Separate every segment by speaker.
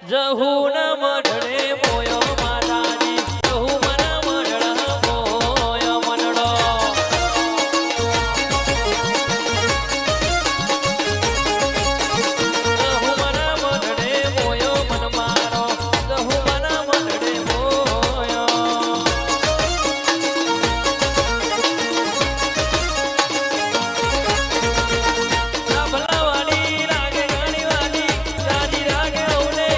Speaker 1: જહુન મઢડે મોયો માતાજી જહુ મન મઢડ મોયો મનડો જહુ મન મઢડે મોયો મન મારો જહુ મન મઢડે મોયો ભલાવાડી લાગે ઘણી વાડી રાજી રાગે ઓલે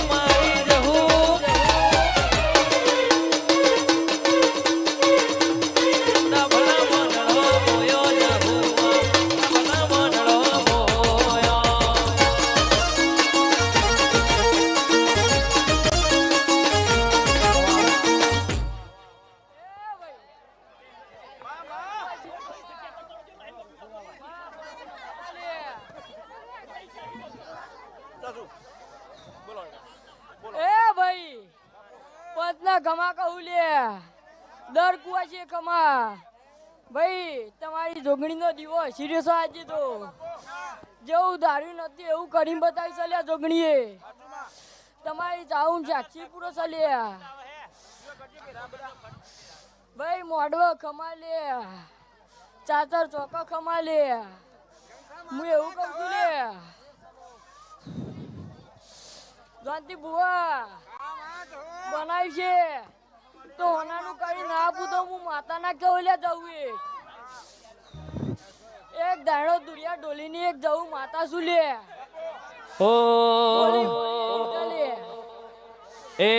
Speaker 1: મારી જહુ ના ભલા મંડળો મોયો જહુ ભલા મંડળો મોયો
Speaker 2: એ ભાઈ પતના ગમા કહું લે દર કુવા છે કમા ભાઈ તમારી જોગણીનો દીવો સિરિયસ આજે તો જેવું ધાર્યું નથી એવું કરીને બતાવી ચાલ્યા જોગણીએ તમારી ચાઉન સાક્ષી પૂરો ચાલ્યા ભાઈ મોડવો ખમા લે ચાતર ચોકો ખમા લે હું એવું કહું છું લે ગાંધી બુઆ બનાવી છે તો હોનાનું કરી ના આપું તો હું માતાના કેવલ્યા જવું એક દાડો દુરિયા ડોલીની એક જવું માતા શું લે
Speaker 1: ઓ
Speaker 2: બોલી, બોલી,
Speaker 1: એ